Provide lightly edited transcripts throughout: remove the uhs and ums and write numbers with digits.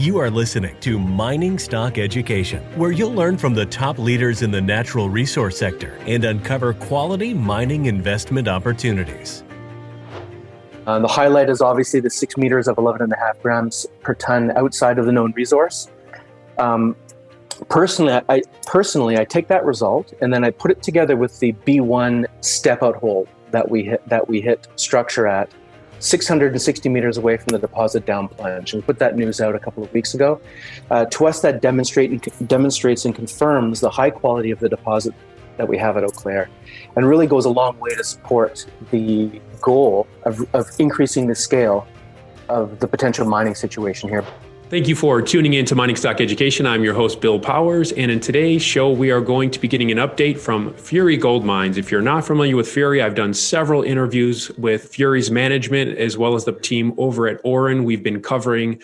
You are listening to Mining Stock Education, where you'll learn from the top leaders in the natural resource sector and uncover quality mining investment opportunities. The highlight is obviously the 6 meters of 11.5 grams per ton outside of the known resource. Personally, I take that result and then I put it together with the B1 step-out hole that we hit structure at 660 meters away from the deposit down-plunge. And we put that news out a couple of weeks ago. To us, that demonstrates and confirms the high quality of the deposit that we have at Eau Claire, and really goes a long way to support the goal of increasing the scale of the potential mining situation here. Thank you for tuning in to Mining Stock Education. I'm your host, Bill Powers, and in today's show, we are going to be getting an update from Fury Gold Mines. If you're not familiar with Fury, I've done several interviews with Fury's management as well as the team over at Oren. We've been covering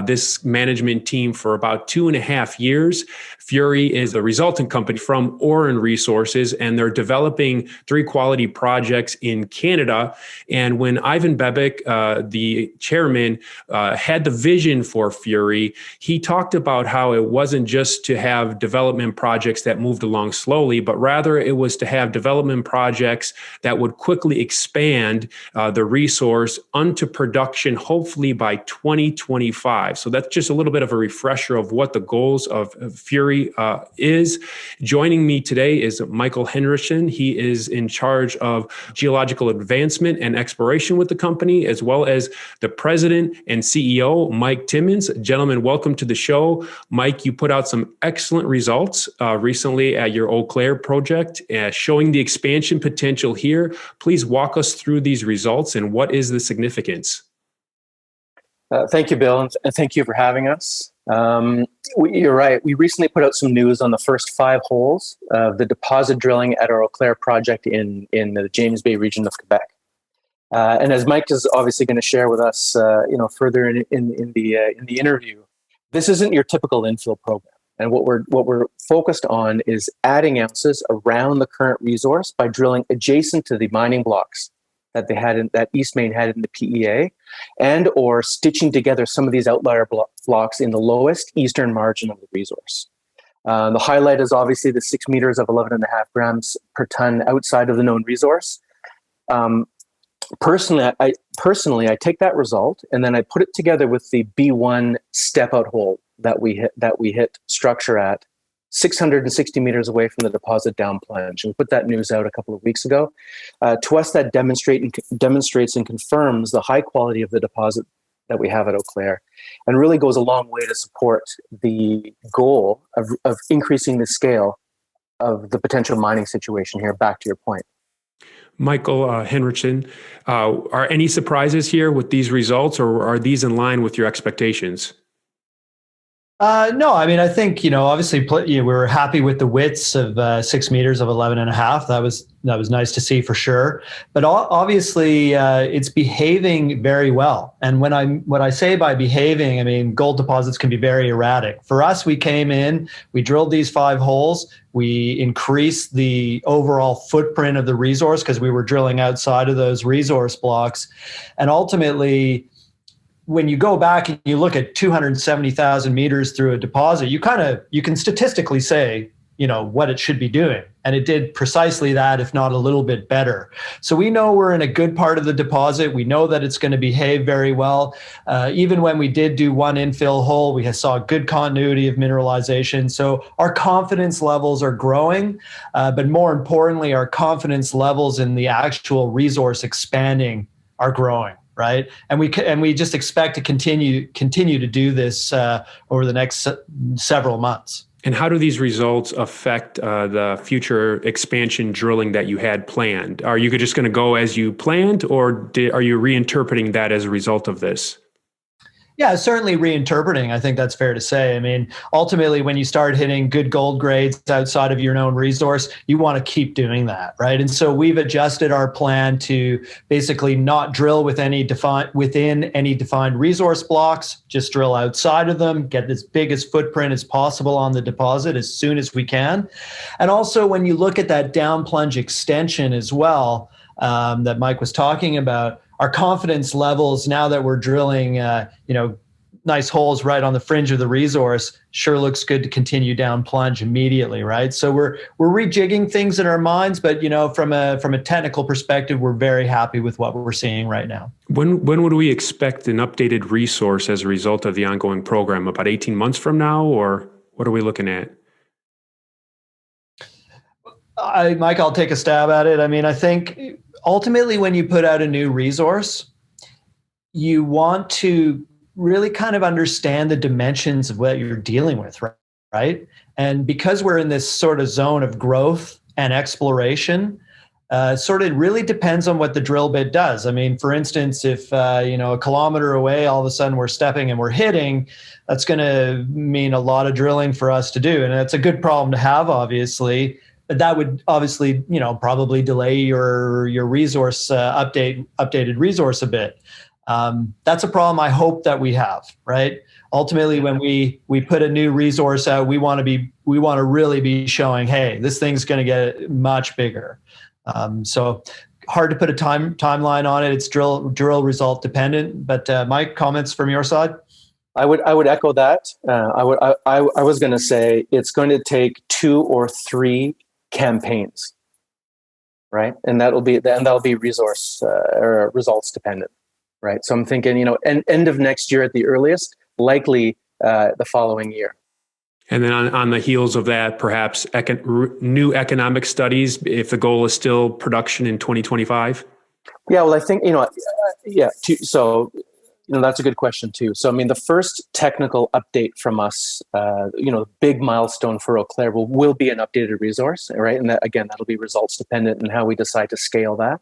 this management team for about 2.5 years. Fury is the resultant company from Oren Resources, and they're developing 3 quality projects in Canada. And when Ivan Bebek, the chairman, had the vision for Fury, he talked about how it wasn't just to have development projects that moved along slowly, but rather it was to have development projects that would quickly expand the resource onto production, hopefully by 2025. So that's just a little bit of a refresher of what the goals of Fury is. Joining me today is Michael Henrichsen. He is in charge of geological advancement and exploration with the company, as well as the president and CEO, Mike Timmins. Gentlemen, welcome to the show. Mike, you put out some excellent results recently at your Eau Claire project, showing the expansion potential here. Please walk us through these results and what is the significance? Thank you, Bill, and thank you for having us. You're right. We recently put out some news on the first 5 holes of the deposit drilling at our Eau Claire project in the James Bay region of Quebec. And as Mike is obviously going to share with us, further in the interview, this isn't your typical infill program. And what we're focused on is adding ounces around the current resource by drilling adjacent to the mining blocks that that East Main had in the PEA, and or stitching together some of these outlier blocks in the lowest eastern margin of the resource. The highlight is obviously the 6 meters of 11.5 grams per ton outside of the known resource. Personally, I take that result and then I put it together with the B1 step-out hole that we hit structure at 660 meters away from the deposit down-plunge. And we put that news out a couple of weeks ago. To us, that demonstrates and confirms the high quality of the deposit that we have at Eau Claire, and really goes a long way to support the goal of increasing the scale of the potential mining situation here, back to your point. Michael Henrichsen, are any surprises here with these results, or are these in line with your expectations? No, I mean, I think, obviously we were happy with the widths of 6 meters of 11.5. That was nice to see for sure. But obviously it's behaving very well. And when I say by behaving, I mean, gold deposits can be very erratic. For us, we came in, we drilled these 5 holes. We increased the overall footprint of the resource because we were drilling outside of those resource blocks. And ultimately, when you go back and you look at 270,000 meters through a deposit, you can statistically say, what it should be doing. And it did precisely that, if not a little bit better. So we know we're in a good part of the deposit. We know that it's going to behave very well. Even when we did do one infill hole, we saw good continuity of mineralization. So our confidence levels are growing, but more importantly, our confidence levels in the actual resource expanding are growing. Right, and we just expect to continue to do this over the next several months. And how do these results affect the future expansion drilling that you had planned? Are you just going to go as you planned, or are you reinterpreting that as a result of this? Yeah, certainly reinterpreting. I think that's fair to say. I mean, ultimately, when you start hitting good gold grades outside of your known resource, you want to keep doing that, right? And so we've adjusted our plan to basically not drill within any defined resource blocks, just drill outside of them, get as big as footprint as possible on the deposit as soon as we can. And also, when you look at that down plunge extension as well, that Mike was talking about, our confidence levels now that we're drilling, nice holes right on the fringe of the resource, sure looks good to continue down plunge immediately, right? So we're rejigging things in our minds, but from a technical perspective, we're very happy with what we're seeing right now. When would we expect an updated resource as a result of the ongoing program? About 18 months from now, or what are we looking at? Mike, I'll take a stab at it. I mean, I think ultimately when you put out a new resource, you want to really kind of understand the dimensions of what you're dealing with, right? And because we're in this sort of zone of growth and exploration, sort of really depends on what the drill bit does. I mean, for instance, if a kilometer away, all of a sudden we're stepping and we're hitting, that's going to mean a lot of drilling for us to do, and that's a good problem to have, obviously. But that would obviously, probably delay your resource updated resource a bit. That's a problem I hope that we have, right? Ultimately, when we put a new resource out, we want to really be showing, hey, this thing's going to get much bigger. So hard to put a timeline on it. It's drill result dependent. But Mike, comments from your side? I would echo that. I was going to say it's going to take 2 or 3 campaigns, right? And that'll be resource or results dependent. Right. So I'm thinking, end of next year at the earliest, likely the following year. And then on the heels of that, perhaps new economic studies, if the goal is still production in 2025? Yeah, well, I think, so, that's a good question too. So, I mean, the first technical update from us, the big milestone for Eau Claire will be an updated resource, right? And that'll be results dependent and how we decide to scale that.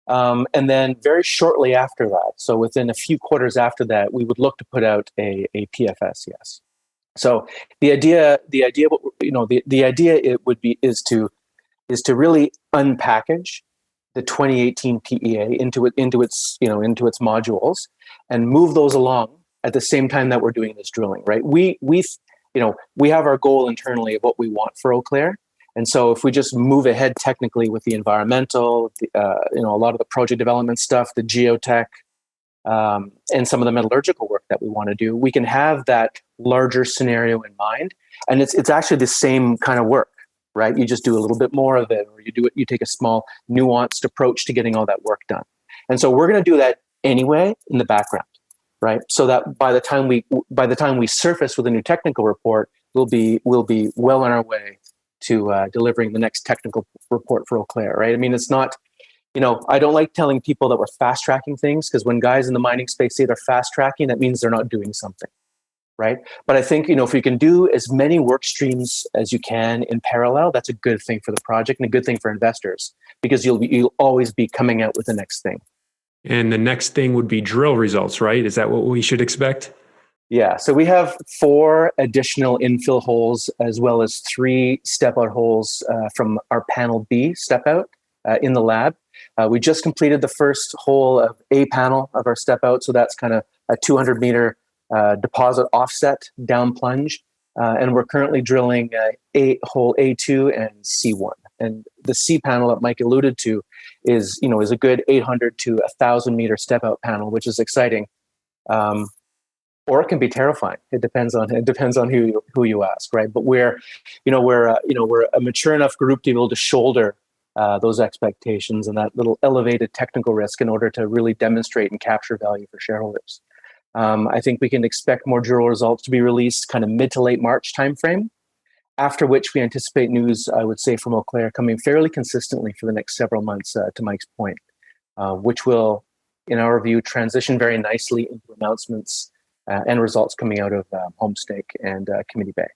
And then very shortly after that, so within a few quarters after that, we would look to put out a PFS. Yes. So the idea is to really unpackage the 2018 PEA into its modules and move those along at the same time that we're doing this drilling. Right. We have our goal internally of what we want for Eau Claire. And so if we just move ahead technically with the environmental, a lot of the project development stuff, the geotech, and some of the metallurgical work that we want to do, we can have that larger scenario in mind. And it's actually the same kind of work, right? You just do a little bit more of it, or you take a small nuanced approach to getting all that work done. And so we're going to do that anyway in the background, right? So that by the time we surface with a new technical report, we'll be well on our way to delivering the next technical report for Eau Claire, right? I mean, it's not, I don't like telling people that we're fast tracking things, because when guys in the mining space say they're fast tracking, that means they're not doing something, right? But I think, if you can do as many work streams as you can in parallel, that's a good thing for the project and a good thing for investors, because you'll always be coming out with the next thing. And the next thing would be drill results, right? Is that what we should expect? Yeah, so we have 4 additional infill holes as well as 3 step-out holes from our panel B step-out in the lab. We just completed the first hole of A panel of our step-out, so that's kind of a 200-meter deposit offset down plunge. And we're currently drilling hole A2 and C1. And the C panel that Mike alluded to is a good 800 to 1,000-meter step-out panel, which is exciting. Or it can be terrifying. It depends on who you ask, right? But we're a mature enough group to be able to shoulder those expectations and that little elevated technical risk in order to really demonstrate and capture value for shareholders. I think we can expect more drill results to be released kind of mid to late March timeframe, after which we anticipate news, I would say, from Eau Claire coming fairly consistently for the next several months, to Mike's point, which will, in our view, transition very nicely into announcements and results coming out of Homestake and Committee Bay.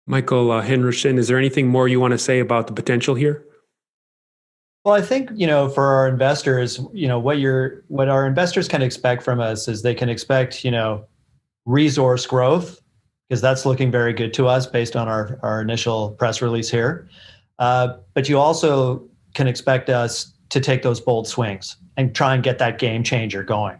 Michael Henrichsen, is there anything more you want to say about the potential here? Well, I think, for our investors, what our investors can expect from us is they can expect, resource growth, because that's looking very good to us based on our initial press release here. But you also can expect us to take those bold swings and try and get that game changer going.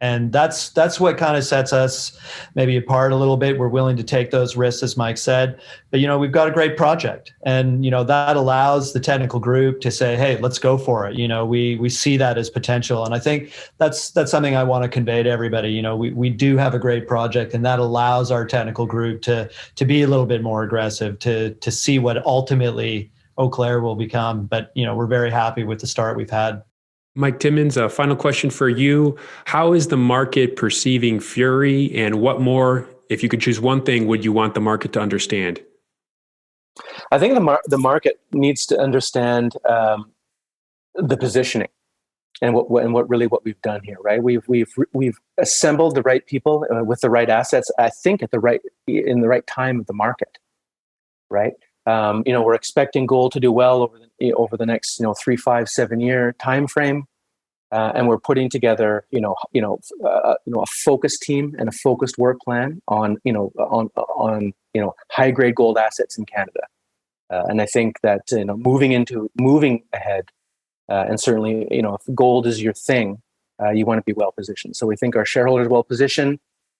And that's what kind of sets us maybe apart a little bit. We're willing to take those risks, as Mike said. But, we've got a great project. And, that allows the technical group to say, hey, let's go for it. We see that as potential. And I think that's something I want to convey to everybody. We do have a great project, and that allows our technical group to be a little bit more aggressive, to see what ultimately Eau Claire will become. But, we're very happy with the start we've had. Mike Timmins, a final question for you. How is the market perceiving Fury, and what more, if you could choose one thing, would you want the market to understand? I think the market needs to understand the positioning and what we've done here, right? We've assembled the right people with the right assets. I think in the right time of the market, right? We're expecting gold to do well over the next 3, 5, 7 year time frame, and we're putting together a focused team and a focused work plan on high grade gold assets in Canada, and I think that moving ahead, and certainly if gold is your thing, you want to be well positioned. So we think our shareholders are well positioned.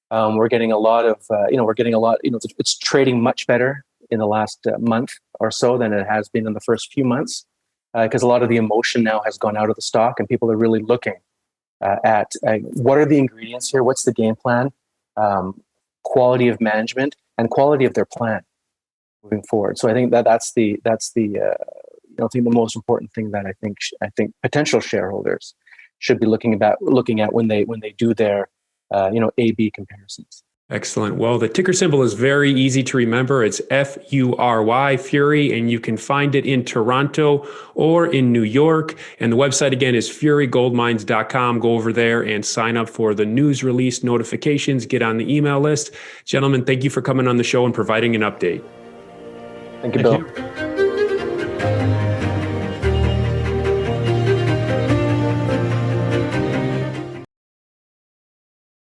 We're getting a lot of it's trading much better in the last month or so than it has been in the first few months, because a lot of the emotion now has gone out of the stock, and people are really looking at what are the ingredients here, what's the game plan, quality of management, and quality of their plan moving forward. So I think that's the most important thing that I think potential shareholders should be looking at when they do their A/B comparisons. Excellent. Well, the ticker symbol is very easy to remember. It's FURY, Fury, and you can find it in Toronto or in New York. And the website, again, is furygoldmines.com. Go over there and sign up for the news release notifications. Get on the email list. Gentlemen, thank you for coming on the show and providing an update. Thank you, Bill.